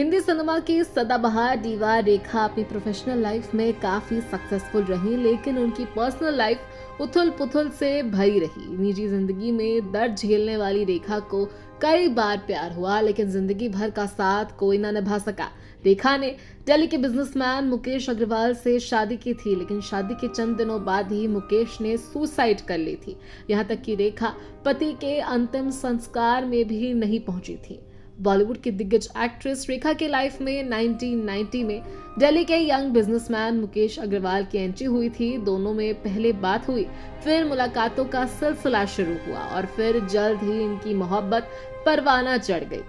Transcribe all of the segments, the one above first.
Hindi cinema की सदाबहार दीवा रेखा अपनी प्रोफेशनल लाइफ में काफी सक्सेसफुल रही, लेकिन उनकी पर्सनल लाइफ उथल पुथल से भरी रही। निजी जिंदगी में दर्द झेलने वाली रेखा को कई बार प्यार हुआ, लेकिन जिंदगी भर का साथ कोई ना निभा सका। रेखा ने दिल्ली के बिजनेसमैन मुकेश अग्रवाल से शादी की थी, लेकिन शादी के चंद दिनों बाद ही मुकेश ने सुसाइड कर ली थी। यहाँ तक कि रेखा पति के अंतिम संस्कार में भी नहीं पहुंची थी। बॉलीवुड की दिग्गज एक्ट्रेस रेखा के लाइफ में 1990 में दिल्ली के यंग बिजनेसमैन मुकेश अग्रवाल की एंट्री हुई थी। दोनों में पहले बात हुई, फिर मुलाकातों का सिलसिला शुरू हुआ और फिर जल्द ही इनकी मोहब्बत परवाना चढ़ गई।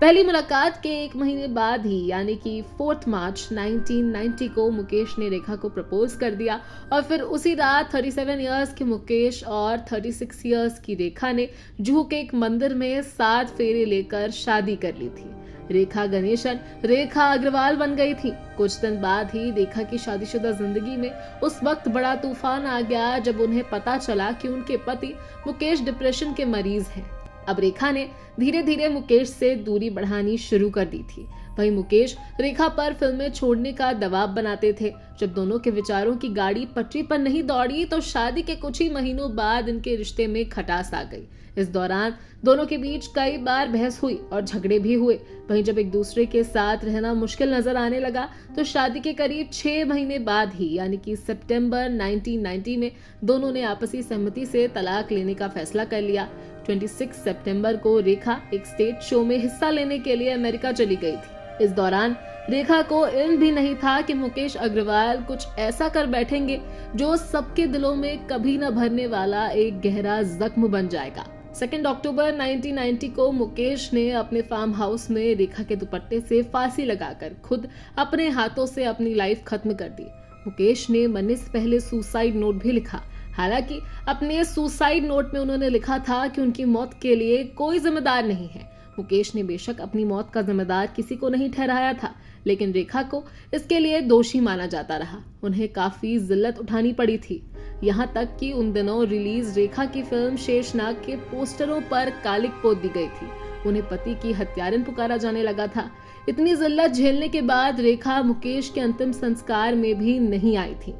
पहली मुलाकात के एक महीने बाद ही यानी कि 4 मार्च 1990 को मुकेश ने रेखा को प्रपोज कर दिया और फिर उसी रात 37 इयर्स के मुकेश और 36 इयर्स की रेखा ने जुहू के एक मंदिर में 7 फेरे लेकर शादी कर ली थी। रेखा गणेशन रेखा अग्रवाल बन गई थी। कुछ दिन बाद ही रेखा की शादीशुदा जिंदगी में उस वक्त बड़ा तूफान आ गया जब उन्हें पता चला कि उनके पति मुकेश डिप्रेशन के मरीज हैं। अब रेखा ने धीरे धीरे मुकेश से दूरी बढ़ानी शुरू कर दी थी। वहीं मुकेश रेखा पर फिल्में छोड़ने का दबाव बनाते थे। जब दोनों के विचारों की गाड़ी पटरी पर नहीं दौड़ी तो शादी के कुछ ही महीनों बाद इनके रिश्ते में खटास आ गई। इस दौरान दोनों के बीच कई बार बहस हुई और झगड़े भी हुए। वहीं जब एक दूसरे के साथ रहना मुश्किल नजर आने लगा तो शादी के करीब 6 महीने बाद ही यानी कि सितंबर 1990 में दोनों ने आपसी सहमति से तलाक लेने का फैसला कर लिया। 26 सितंबर को रेखा एक स्टेज शो में हिस्सा लेने के लिए अमेरिका चली गई थी। इस दौरान रेखा को इल्म भी नहीं था कि मुकेश अग्रवाल कुछ ऐसा कर बैठेंगे जो सबके दिलों में कभी न भरने वाला एक गहरा जख्म बन जाएगा। 2 अक्टूबर 1990 को मुकेश ने अपने फार्म हाउस में रेखा के दुपट्टे से फांसी लगाकर खुद अपने हाथों से अपनी लाइफ खत्म कर दी। मुकेश ने मरने से पहले सुसाइड नोट भी लिखा। हालांकि अपने सुसाइड नोट में उन्होंने लिखा था कि उनकी मौत के लिए कोई जिम्मेदार नहीं है। मुकेश ने बेशक अपनी मौत का जिम्मेदार किसी को नहीं ठहराया था, लेकिन रेखा को इसके लिए दोषी माना जाता रहा। उन्हें काफी जिल्लत उठानी पड़ी थी। यहाँ तक कि उन दिनों रिलीज रेखा की फिल्म शेषनाग के पोस्टरों पर कालिक पोत दी गई थी। उन्हें पति की हत्यारिन पुकारा जाने लगा था। इतनी जिल्लत झेलने के बाद रेखा मुकेश के अंतिम संस्कार में भी नहीं आई थी।